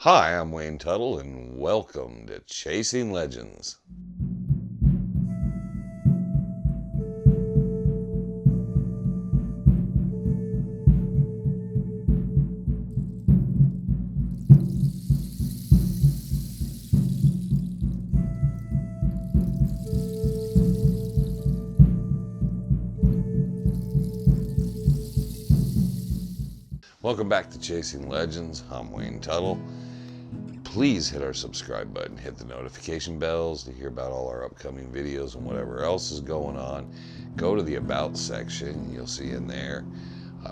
Hi, I'm Wayne Tuttle, and welcome to Chasing Legends. Welcome back to Chasing Legends. I'm Wayne Tuttle. Please hit our subscribe button, hit the notification bells to hear about all our upcoming videos and whatever else is going on. Go to the About section. You'll see in there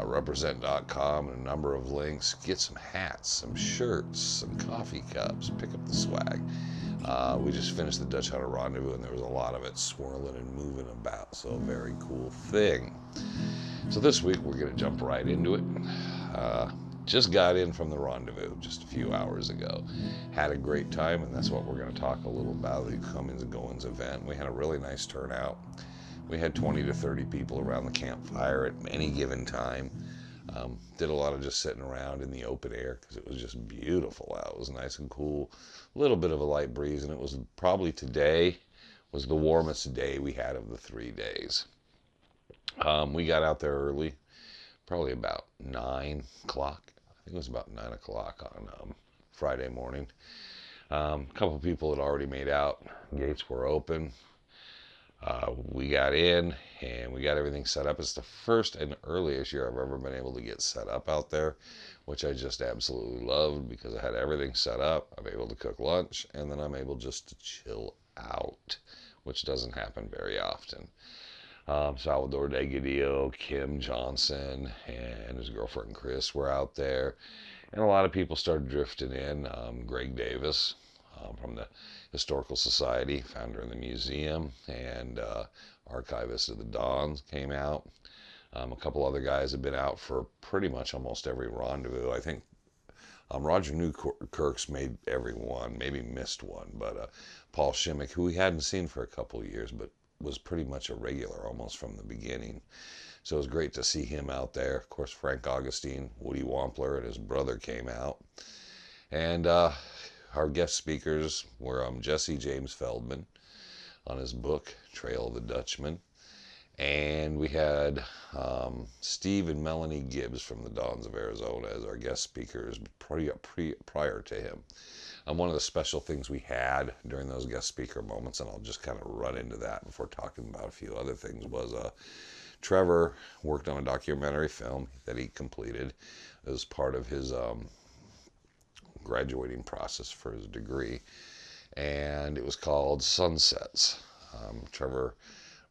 represent.com and a number of links. Get some hats, some shirts, some coffee cups. Pick up the swag. We just finished the Dutch Hunter Rendezvous, and there was a lot of it swirling and moving about, so a very cool thing. So this week we're going to jump right into it. Just got in from the rendezvous just a few hours ago. Had a great time, and that's what we're going to talk a little about, the comings and goings event. We had a really nice turnout. We had 20 to 30 people around the campfire at any given time. Did a lot of just sitting around in the open air because it was just beautiful out. It was nice and cool. A little bit of a light breeze, and it was probably today was the warmest day we had of the 3 days. We got out there early, probably about 9 o'clock. I think it was about 9 o'clock on Friday morning. A couple of people had already made out. Gates were open. We got in and we got everything set up. It's the first and earliest year I've ever been able to get set up out there, which I just absolutely loved because I had everything set up. I'm able to cook lunch, and then I'm able just to chill out, which doesn't happen very often. Salvador DeGrazia, Kim Johnson, and his girlfriend Chris were out there, and a lot of people started drifting in. Greg Davis from the Historical Society, founder of the museum, and archivist of the Dons came out. A couple other guys have been out for pretty much almost every rendezvous. I think Roger Newkirk's made every one, maybe missed one, but Paul Shimmick, who we hadn't seen for a couple of years, but was pretty much a regular almost from the beginning. So it was great to see him out there. Of course, Frank Augustine, Woody Wampler, and his brother came out. And our guest speakers were Jesse James Feldman on his book, Trail of the Dutchman. And we had Steve and Melanie Gibbs from the Dons of Arizona as our guest speakers prior to him. One of the special things we had during those guest speaker moments, and I'll just kind of run into that before talking about a few other things, was Trevor worked on a documentary film that he completed as part of his graduating process for his degree, and it was called Sunsets. Trevor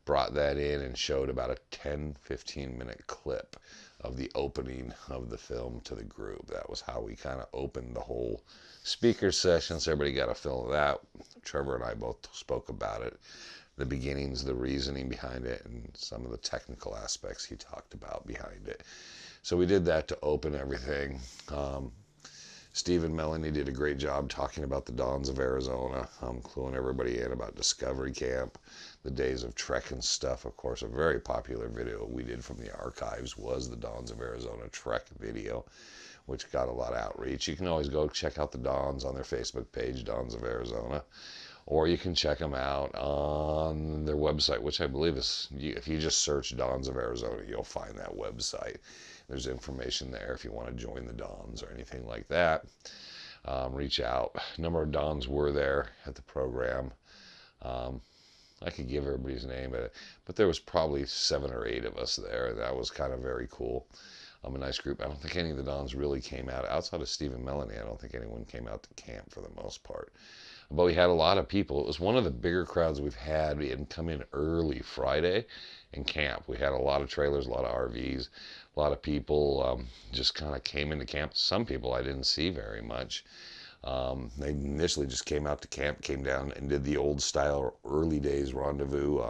brought that in and showed about a 10-15 minute clip of the opening of the film to the group. That was how we kind of opened the whole speaker session, so everybody got a feel of that. Trevor and I both spoke about it, the beginnings, the reasoning behind it, and some of the technical aspects he talked about behind it. So we did that to open everything. Steve and Melanie did a great job talking about the Dons of Arizona, cluing everybody in about Discovery Camp, the days of trek and stuff. Of course, a very popular video we did from the archives was the Dons of Arizona trek video, which got a lot of outreach. You can always go check out the Dons on their Facebook page, Dons of Arizona, or you can check them out on their website, which I believe is, if you just search Dons of Arizona, you'll find that website. There's information there if you want to join the Dons or anything like that. Reach out. A number of Dons were there at the program. I could give everybody's name, but there was probably 7 or 8 of us there, and that was kind of very cool. A nice group. I don't think any of the Dons really came out. Outside of Steve and Melanie, I don't think anyone came out to camp for the most part. But we had a lot of people. It was one of the bigger crowds we've had. We had come in early Friday and camp. We had a lot of trailers, a lot of RVs, a lot of people just kind of came into camp. Some people I didn't see very much. They initially just came out to camp, came down and did the old style early days rendezvous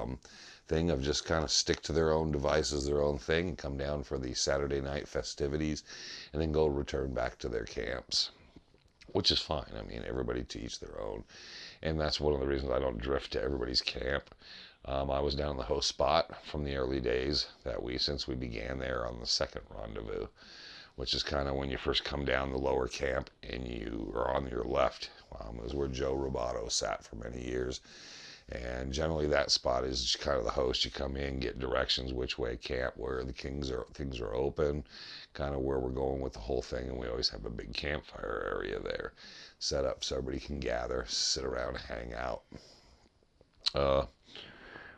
thing of just kind of stick to their own devices, their own thing, and come down for the Saturday night festivities and then go return back to their camps, which is fine. I mean, everybody to each their own. And that's one of the reasons I don't drift to everybody's camp. I was down in the host spot from the early days since we began there on the second rendezvous, which is kind of when you first come down the lower camp and you are on your left. It was where Joe Roboto sat for many years. And generally that spot is kind of the host. You come in, get directions which way camp, where the things are open, kind of where we're going with the whole thing. And we always have a big campfire area there set up so everybody can gather, sit around, hang out.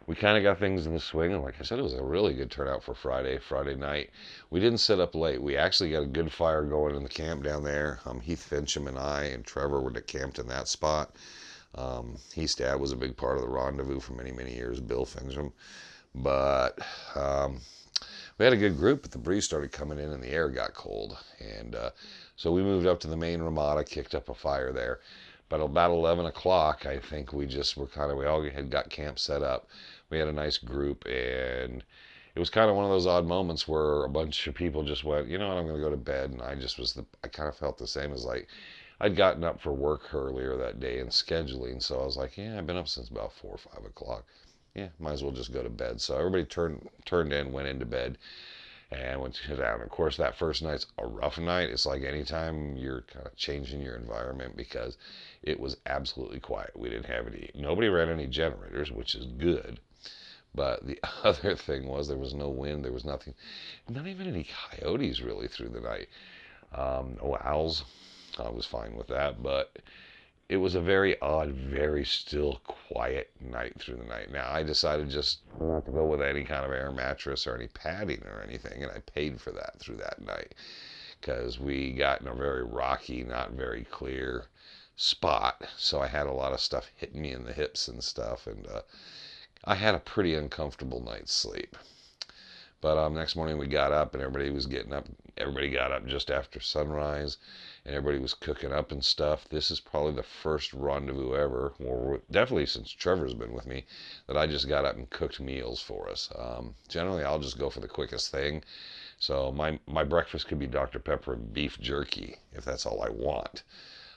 We kind of got things in the swing, and like I said, it was a really good turnout for Friday night. We didn't sit up late. We actually got a good fire going in the camp down there. Heath Fincham and I and Trevor were camped in that spot. Heath's dad was a big part of the rendezvous for many, many years, Bill Fincham. But we had a good group, but the breeze started coming in and the air got cold. And so we moved up to the main Ramada, kicked up a fire there. But about 11 o'clock, I think we all had got camp set up. We had a nice group, and it was kind of one of those odd moments where a bunch of people just went, you know what, I'm going to go to bed. And I kind of felt the same as like, I'd gotten up for work earlier that day and scheduling. So I was like, yeah, I've been up since about 4 or 5 o'clock. Yeah, might as well just go to bed. So everybody turned in, went into bed, and went to sit down. Of course, that first night's a rough night. It's like anytime you're kind of changing your environment, because it was absolutely quiet. We didn't have nobody ran any generators, which is good. But the other thing was there was no wind. There was nothing, not even any coyotes really through the night. Owls, I was fine with that. But it was a very odd, very still, quiet night through the night. Now, I decided just not to go with any kind of air mattress or any padding or anything, and I paid for that through that night, because we got in a very rocky, not very clear spot, so I had a lot of stuff hitting me in the hips and stuff, and I had a pretty uncomfortable night's sleep. But next morning we got up and everybody was getting up. Everybody got up just after sunrise, and everybody was cooking up and stuff. This is probably the first rendezvous ever, or definitely since Trevor's been with me, that I just got up and cooked meals for us. Generally, I'll just go for the quickest thing. So my breakfast could be Dr. Pepper and beef jerky, if that's all I want.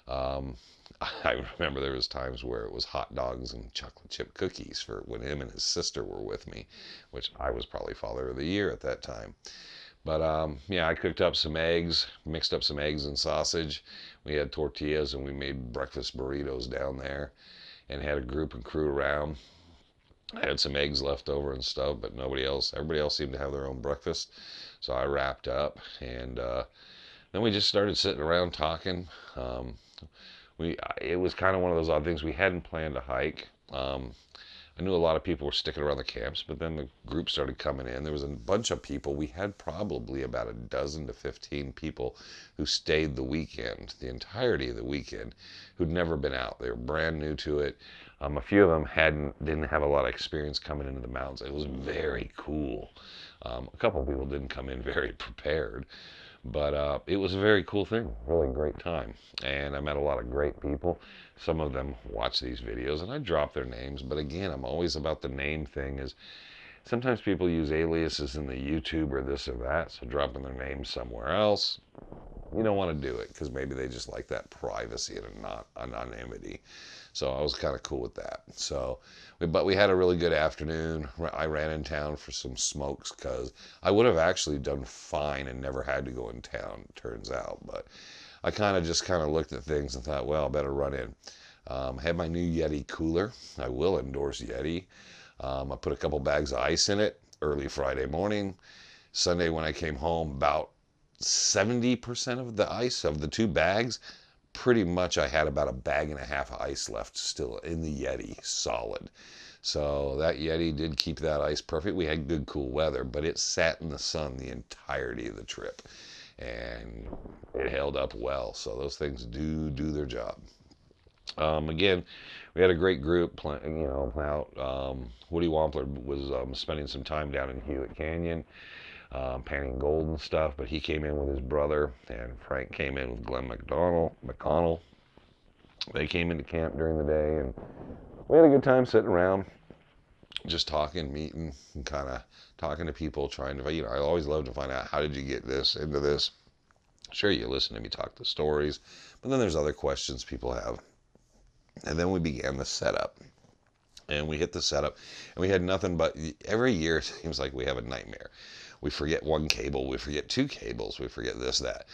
I remember there was times where it was hot dogs and chocolate chip cookies for when him and his sister were with me, which I was probably Father of the Year at that time. But yeah, I cooked up some eggs, mixed up some eggs and sausage. We had tortillas and we made breakfast burritos down there, and had a group and crew around. I had some eggs left over and stuff, but everybody else seemed to have their own breakfast. So I wrapped up, and then we just started sitting around talking. It was kind of one of those odd things. We hadn't planned a hike. I knew a lot of people were sticking around the camps, but then the group started coming in. There was a bunch of people. We had probably about a dozen to 15 people who stayed the weekend, the entirety of the weekend, who'd never been out. They were brand new to it. A few of them didn't have a lot of experience coming into the mountains. It was very cool. A couple of people didn't come in very prepared. But it was a very cool thing, really great time. And I met a lot of great people. Some of them watch these videos, and I drop their names. But again, I'm always about the name thing. Is sometimes people use aliases in the YouTube or this or that, so dropping their name somewhere else, you don't want to do it, because maybe they just like that privacy and not anonymity. So I was kind of cool with that. But we had a really good afternoon. I ran in town for some smokes, because I would have actually done fine and never had to go in town, turns out. But I kind of looked at things and thought, well, I better run in. Had my new Yeti cooler. I will endorse Yeti. I put a couple bags of ice in it early Friday morning. Sunday when I came home, about 70% of the ice of the 2 bags, pretty much I had about a bag and a half of ice left still in the Yeti, solid. So that Yeti did keep that ice perfect. We had good cool weather, but it sat in the sun the entirety of the trip, and it held up well. So those things do their job. Again, we had a great group, out. Woody Wampler was spending some time down in Hewitt Canyon, panning gold and stuff, but he came in with his brother, and Frank came in with Glenn McConnell. They came into camp during the day, and we had a good time sitting around, just talking, meeting, and kind of talking to people, trying to, I always love to find out, how did you get this into this? Sure, you listen to me talk the stories, but then there's other questions people have. And then we began the setup. And we hit the setup, and we had nothing but, every year it seems like we have a nightmare. We forget one cable, we forget two cables, we forget this, that.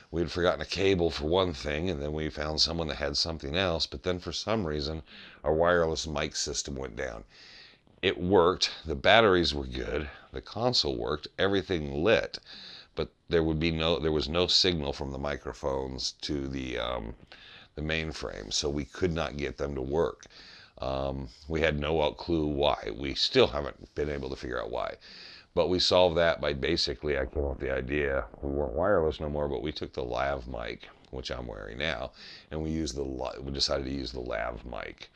We had forgotten a cable for one thing, and then we found someone that had something else, but then for some reason, our wireless mic system went down. It worked, the batteries were good, the console worked, everything lit, but there was no signal from the microphones to the mainframe, so we could not get them to work. We had no clue why. We still haven't been able to figure out why. But we solved that by basically, I came up with the idea, we weren't wireless no more, but we took the lav mic, which I'm wearing now, and we decided to use the lav mic.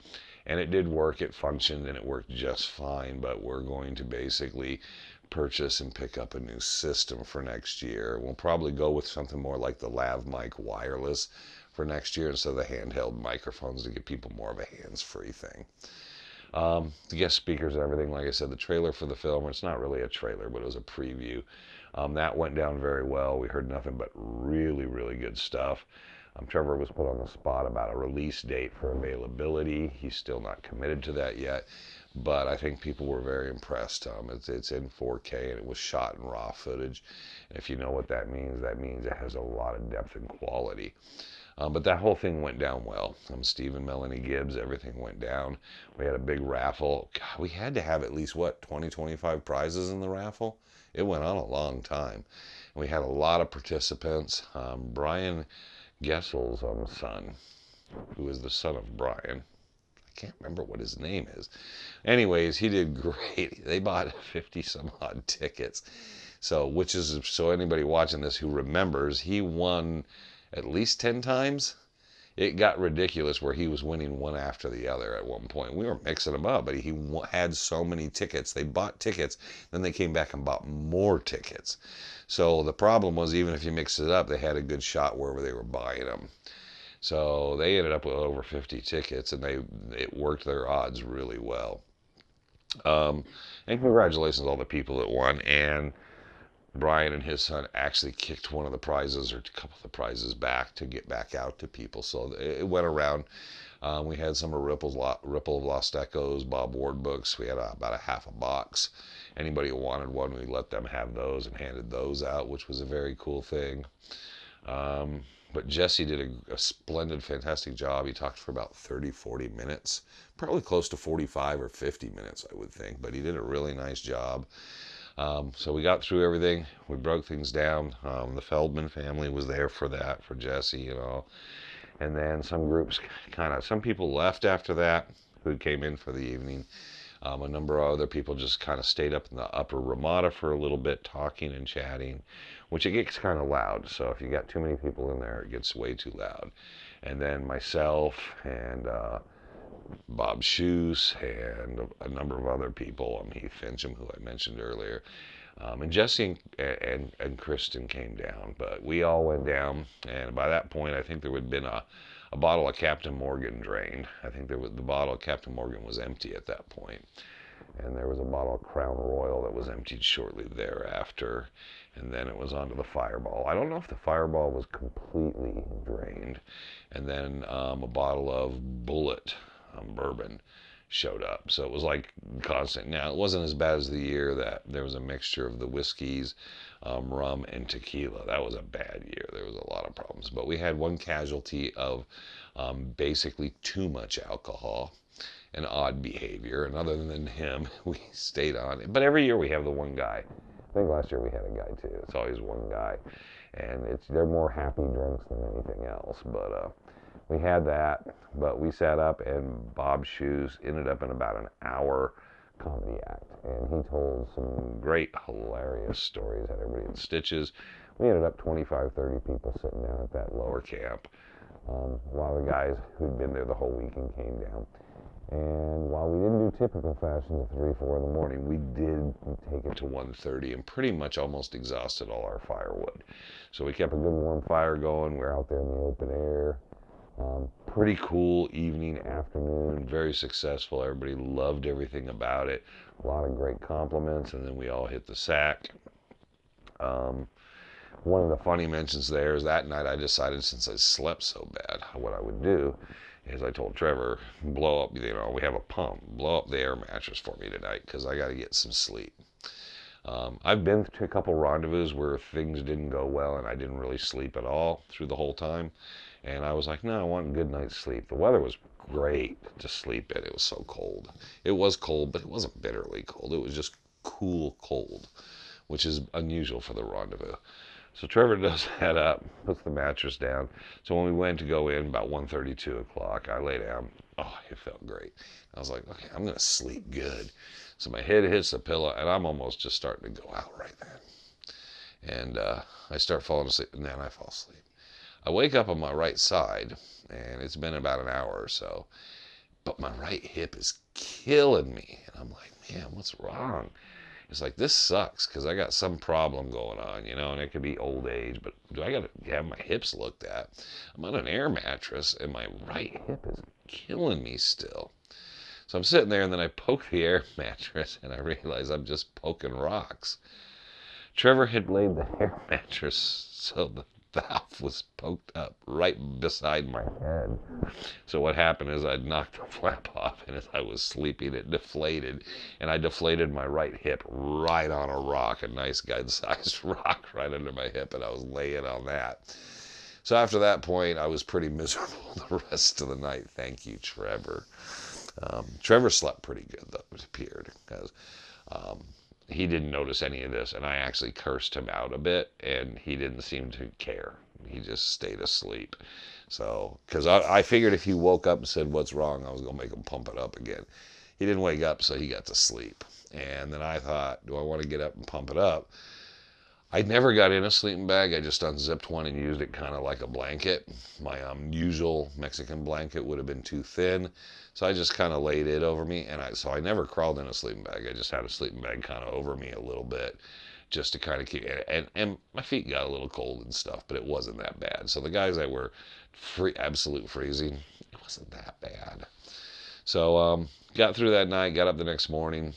And it did work, it functioned, and it worked just fine, but we're going to basically purchase and pick up a new system for next year. We'll probably go with something more like the lav mic wireless for next year instead of the handheld microphones to give people more of a hands-free thing. The guest speakers and everything, like I said, the trailer for the film, it's not really a trailer, but it was a preview. That went down very well. We heard nothing but really, really good stuff. Trevor was put on the spot about a release date for availability. He's still not committed to that yet, but I think people were very impressed. It's in 4K and it was shot in raw footage. And if you know what that means it has a lot of depth and quality. But that whole thing went down well. Steve and Melanie Gibbs, everything went down. We had a big raffle. God, we had to have at least, 20, 25 prizes in the raffle? It went on a long time. And we had a lot of participants. Brian Gessel's son, who is the son of Brian. I can't remember what his name is. Anyways, he did great. They bought 50 some odd tickets. So anybody watching this who remembers, he won at least 10 times. It got ridiculous where he was winning one after the other at one point. We were mixing them up, but he had so many tickets. They bought tickets, then they came back and bought more tickets. So the problem was, even if you mix it up, they had a good shot wherever they were buying them. So they ended up with over 50 tickets, and it worked their odds really well. And congratulations to all the people that won. And Brian and his son actually kicked one of the prizes, or a couple of the prizes, back to get back out to people. So it went around. We had some of Ripple of Lost Echoes, Bob Ward books. We had about a half a box. Anybody who wanted one, we let them have those and handed those out, which was a very cool thing. But Jesse did a splendid, fantastic job. He talked for about 30, 40 minutes, probably close to 45 or 50 minutes, I would think. But he did a really nice job. So we got through everything. We broke things down. The Feldman family was there for that, for Jesse, And then some groups some people left after that who came in for the evening. A number of other people just kind of stayed up in the upper Ramada for a little bit, talking and chatting, which it gets kind of loud. So if you got too many people in there, it gets way too loud. And then myself and Bob Shoes and a number of other people, Heath Fincham, who I mentioned earlier, and Jesse and Kristen came down, but we all went down, and by that point I think there would have been a bottle of Captain Morgan drained. I think the bottle of Captain Morgan was empty at that point, and there was a bottle of Crown Royal that was emptied shortly thereafter, and then it was onto the Fireball. I don't know if the Fireball was completely drained, and then a bottle of Bullet bourbon showed up. So it was like constant. Now, it wasn't as bad as the year that there was a mixture of the whiskeys, rum, and tequila. That was a bad year. There was a lot of problems. But we had one casualty of basically too much alcohol and odd behavior. And other than him, we stayed on it. But every year we have the one guy. I think last year we had a guy too. It's always one guy. And they're more happy drinks than anything else. But we had that, but we sat up, and Bob Shoes ended up in about an hour comedy act, and he told some great, hilarious stories, had everybody in stitches. We ended up 25, 30 people sitting down at that lower camp. A lot of the guys who'd been there the whole weekend came down, and while we didn't do typical fashion to 3, 4 in the morning, we did take it to 1:30 and pretty much almost exhausted all our firewood. So we kept a good warm fire going. We're out there in the open air. Pretty cool evening, afternoon, very successful. Everybody loved everything about it. A lot of great compliments, and then we all hit the sack. One of the funny mentions there is that night I decided, since I slept so bad, what I would do is I told Trevor, blow up, we have a pump, blow up the air mattress for me tonight because I got to get some sleep. I've been to a couple rendezvous where things didn't go well and I didn't really sleep at all through the whole time. And I was like, no, I want a good night's sleep. The weather was great to sleep in. It was so cold. It was cold, but it wasn't bitterly cold. It was just cool cold, which is unusual for the rendezvous. So Trevor does head up, puts the mattress down. So when we went to go in about 1:30, 2 o'clock, I lay down. Oh, it felt great. I was like, okay, I'm going to sleep good. So my head hits the pillow, and I'm almost just starting to go out right then. And I start falling asleep, and then I fall asleep. I wake up on my right side, and it's been about an hour or so, but my right hip is killing me. And I'm like, man, what's wrong? It's like, this sucks because I got some problem going on, you know, and it could be old age, but do I got to have my hips looked at? I'm on an air mattress, and my right hip is killing me still. So I'm sitting there, and then I poke the air mattress, and I realize I'm just poking rocks. Trevor had laid the air mattress so the valve was poked up right beside my head. So what happened is I knocked the flap off, and as I was sleeping, it deflated, and I deflated my right hip right on a rock, a nice good-sized rock right under my hip, and I was laying on that. So after that point, I was pretty miserable the rest of the night. Thank you, Trevor. Trevor slept pretty good, though, it appeared, because he didn't notice any of this, and I actually cursed him out a bit, and he didn't seem to care. He just stayed asleep. So, because I figured if he woke up and said, what's wrong, I was going to make him pump it up again. He didn't wake up, so he got to sleep. And then I thought, do I want to get up and pump it up? I never got in a sleeping bag. I just unzipped one and used it kind of like a blanket. My usual Mexican blanket would have been too thin, so I just kind of laid it over me. And so I never crawled in a sleeping bag. I just had a sleeping bag kind of over me a little bit, just to kind of keep. And my feet got a little cold and stuff, but it wasn't that bad. So the guys that were absolute freezing, it wasn't that bad. So got through that night. Got up the next morning.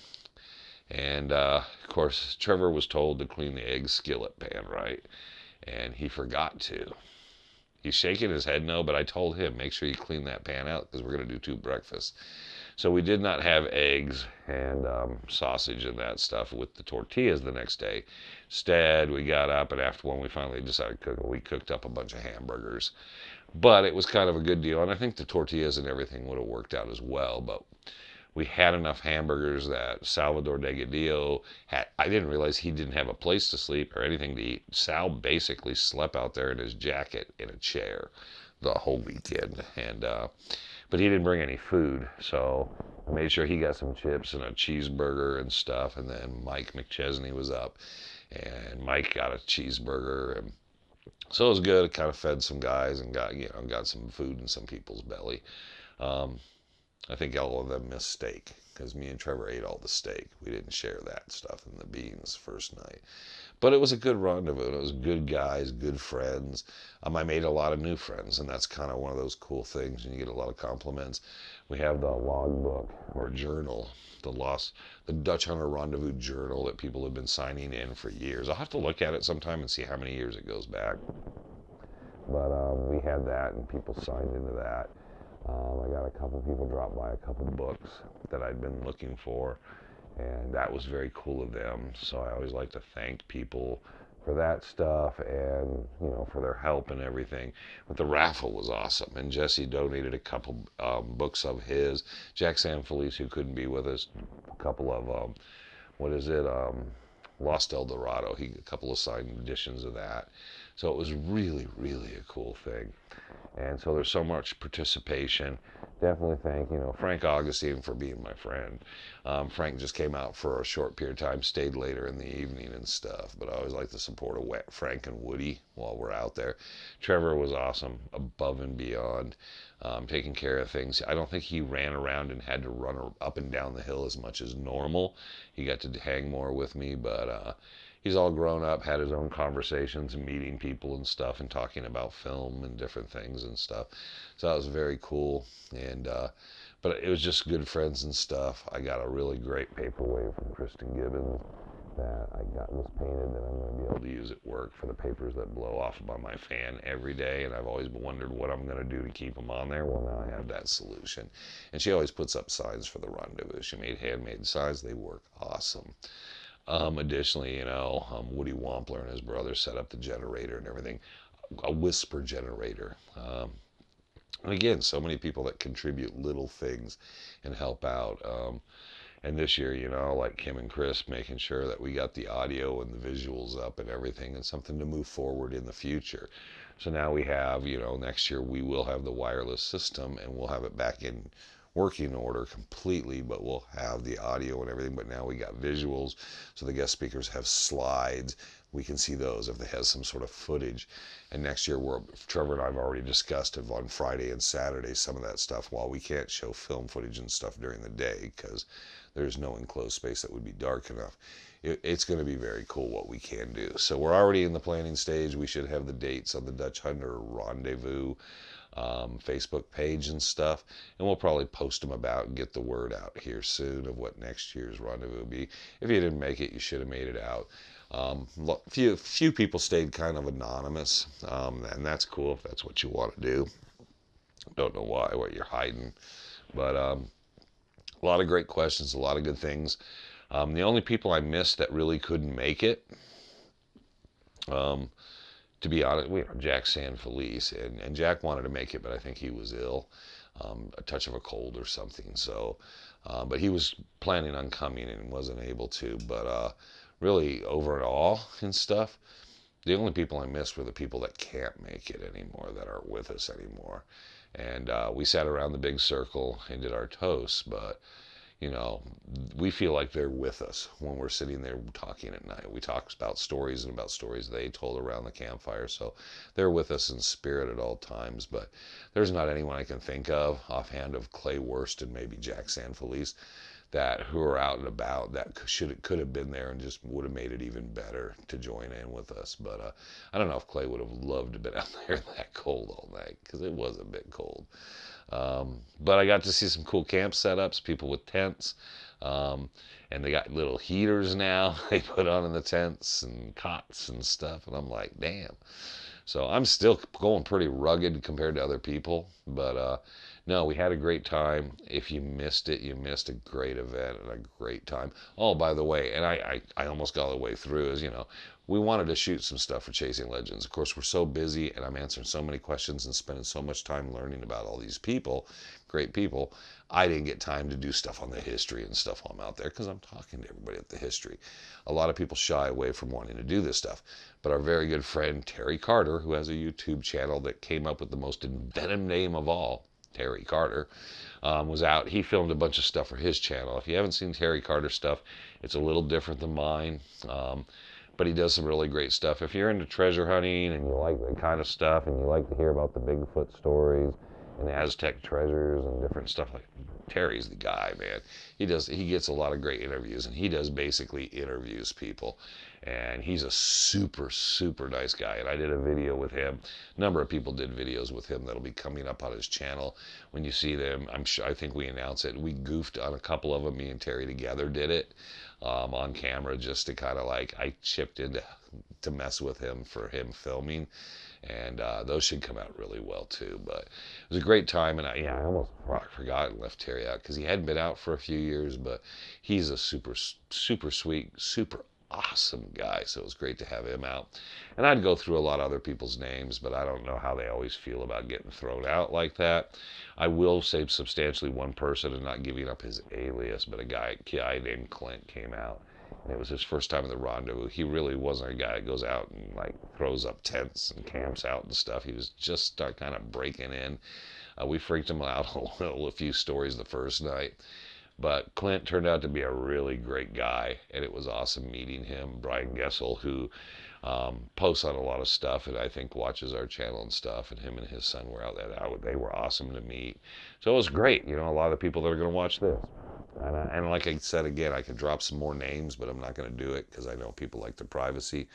And, of course, Trevor was told to clean the egg skillet pan, right? And he forgot to. He's shaking his head no, but I told him, make sure you clean that pan out because we're going to do 2 breakfasts. So we did not have eggs and sausage and that stuff with the tortillas the next day. Instead, we got up, and after when we finally decided to cook, we cooked up a bunch of hamburgers. But it was kind of a good deal, and I think the tortillas and everything would have worked out as well, but we had enough hamburgers that Salvador DeGrazia had. I didn't realize he didn't have a place to sleep or anything to eat. Sal basically slept out there in his jacket in a chair the whole weekend. But he didn't bring any food, so I made sure he got some chips and a cheeseburger and stuff. And then Mike McChesney was up, and Mike got a cheeseburger. And so it was good. I kind of fed some guys and got some food in some people's belly. I think all of them missed steak because me and Trevor ate all the steak. We didn't share that stuff and the beans first night. But it was a good rendezvous. It was good guys, good friends. I made a lot of new friends, and that's kind of one of those cool things, and you get a lot of compliments. We have the logbook or journal, the Dutch Hunter Rendezvous journal that people have been signing in for years. I'll have to look at it sometime and see how many years it goes back. But we had that, and people signed into that. I got a couple people drop by a couple books that I'd been looking for, and that was very cool of them. So I always like to thank people for that stuff and, for their help and everything. But the raffle was awesome, and Jesse donated a couple books of his. Jack Sanfelice, who couldn't be with us, a couple of, Lost El Dorado. A couple of signed editions of that. So it was really, really a cool thing. And so there's so much participation. Definitely thank, Frank Augustine for being my friend. Frank just came out for a short period of time, stayed later in the evening and stuff. But I always like to support Frank and Woody while we're out there. Trevor was awesome, above and beyond, taking care of things. I don't think he ran around and had to run up and down the hill as much as normal. He got to hang more with me, but he's all grown up, had his own conversations and meeting people and stuff and talking about film and different things and stuff. So that was very cool. And but it was just good friends and stuff. I got a really great paperweight from Kristen Gibbons that I got this painted that I'm going to be able to use at work for the papers that blow off by my fan every day. And I've always wondered what I'm going to do to keep them on there. Well, now I have that solution. And she always puts up signs for the rendezvous. She made handmade signs. They work awesome. Additionally, Woody Wampler and his brother set up the generator and everything, a whisper generator. And again, so many people that contribute little things and help out. And this year, like Kim and Chris, making sure that we got the audio and the visuals up and everything, and something to move forward in the future. So now we have, next year we will have the wireless system, and we'll have it back in working order completely, but we'll have the audio and everything. But now we got visuals, so the guest speakers have slides. We can see those if they have some sort of footage. And next year, Trevor and I have already discussed it on Friday and Saturday, some of that stuff, while we can't show film footage and stuff during the day because there's no enclosed space that would be dark enough. It's going to be very cool what we can do. So we're already in the planning stage. We should have the dates on the Dutch Hunter Rendezvous Facebook page and stuff, and we'll probably post them about and get the word out here soon of what next year's rendezvous will be. If you didn't make it, you should have made it out. Few people stayed kind of anonymous, and that's cool if that's what you want to do. Don't know what you're hiding, but a lot of great questions, a lot of good things. The only people I missed that really couldn't make it, to be honest, Jack Sanfelice, and Jack wanted to make it, but I think he was ill, a touch of a cold or something. So, but he was planning on coming and wasn't able to. But really, overall and stuff, the only people I missed were the people that can't make it anymore, that aren't with us anymore. And we sat around the big circle and did our toasts, but we feel like they're with us when we're sitting there talking at night. We talk about stories and about stories they told around the campfire, so they're with us in spirit at all times. But there's not anyone I can think of offhand of Clay Wurst and maybe Jack Sanfelice who are out and about that could have been there and just would have made it even better to join in with us. But I don't know if Clay would have loved to have been out there that cold all night, because it was a bit cold. But I got to see some cool camp setups, people with tents, and they got little heaters now they put on in the tents and cots and stuff, and I'm like, damn. So I'm still going pretty rugged compared to other people, but no, we had a great time. If you missed it, you missed a great event and a great time. Oh, by the way, and I almost got all the way through, is, we wanted to shoot some stuff for Chasing Legends. Of course, we're so busy, and I'm answering so many questions and spending so much time learning about all these people, great people. I didn't get time to do stuff on the history and stuff while I'm out there, because I'm talking to everybody at the history. A lot of people shy away from wanting to do this stuff. But our very good friend Terry Carter, who has a YouTube channel that came up with the most inventive name of all, Terry Carter, was out. He filmed a bunch of stuff for his channel. If you haven't seen Terry Carter stuff, it's a little different than mine. But he does some really great stuff. If you're into treasure hunting and you like that kind of stuff, and you like to hear about the Bigfoot stories and Aztec treasures and different stuff, like Terry's the guy, man. He gets a lot of great interviews, and he does basically interviews people. And he's a super, super nice guy. And I did a video with him. A number of people did videos with him that'll be coming up on his channel. When you see them, I think we announced it. We goofed on a couple of them. Me and Terry together did it on camera, just to kind of I chipped in to mess with him for him filming. And those should come out really well too. But it was a great time, and I almost forgot and left Terry out, because he hadn't been out for a few years, but he's a super, super sweet, super awesome guy, so it was great to have him out. And I'd go through a lot of other people's names, but I don't know how they always feel about getting thrown out like that. I will say substantially one person, and not giving up his alias, but a guy named Clint came out. And it was his first time at the rendezvous. He really wasn't a guy that goes out and throws up tents and camps out and stuff. He was just kind of breaking in. We freaked him out a few stories the first night. But Clint turned out to be a really great guy, and it was awesome meeting him. Brian Gessel, who posts on a lot of stuff, and I think watches our channel and stuff, and him and his son were out there. They were awesome to meet. So it was great. A lot of the people that are going to watch this. And like I said, again, I could drop some more names, but I'm not going to do it because I know people like their privacy.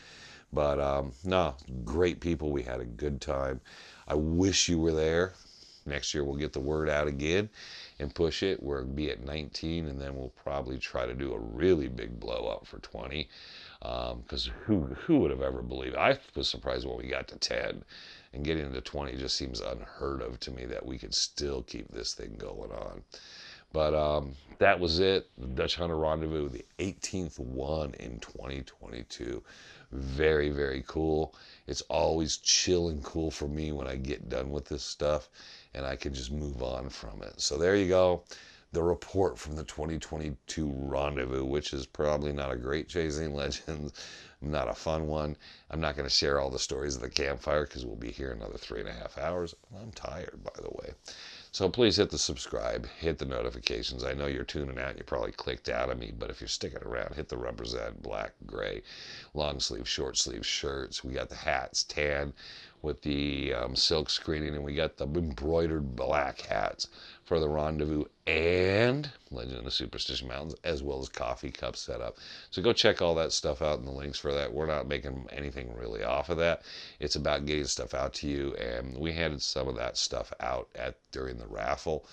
But no, great people. We had a good time. I wish you were there. Next year we'll get the word out again and push it. We'll be at 19, and then we'll probably try to do a really big blow up for 20. Because who would have ever believed? I was surprised when we got to 10, and getting to 20 just seems unheard of to me, that we could still keep this thing going on. But that was it. The Dutch Hunter Rendezvous, the 18th one in 2022. Very, very cool. It's always chill and cool for me when I get done with this stuff and I can just move on from it. So there you go. The report from the 2022 Rendezvous, which is probably not a great Chasing Legends, not a fun one. I'm not going to share all the stories of the campfire because we'll be here another 3.5 hours. I'm tired, by the way. So please hit the subscribe, hit the notifications. I know you're tuning out and you probably clicked out of me, but if you're sticking around, hit the represent, black, gray, long sleeve, short sleeve shirts. We got the hats, tan with the silk screening, and we got the embroidered black hats for the Rendezvous and Legend of the Superstition Mountains, as well as coffee cup setup. So go check all that stuff out and the links for that. We're not making anything really off of that. It's about getting stuff out to you, and we handed some of that stuff out during the raffle.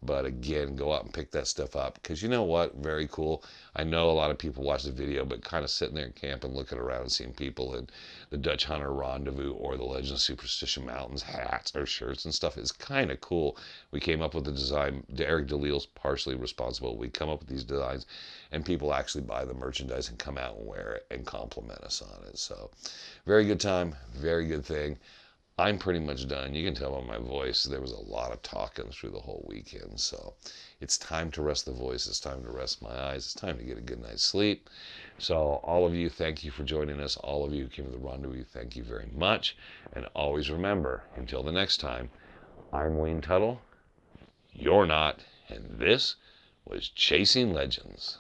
But again, go out and pick that stuff up, because you know what? Very cool. I know a lot of people watch the video, but kind of sitting there in camp and looking around and seeing people in the Dutch Hunter Rendezvous or the Legend of Superstition Mountains hats or shirts and stuff is kind of cool. We came up with the design. Eric Deleel's partially responsible. We come up with these designs, and people actually buy the merchandise and come out and wear it and compliment us on it. So very good time, very good thing. I'm pretty much done. You can tell by my voice, there was a lot of talking through the whole weekend. So it's time to rest the voice. It's time to rest my eyes. It's time to get a good night's sleep. So all of you, thank you for joining us. All of you who came to the Rendezvous, thank you very much. And always remember, until the next time, I'm Wayne Tuttle. You're not. And this was Chasing Legends.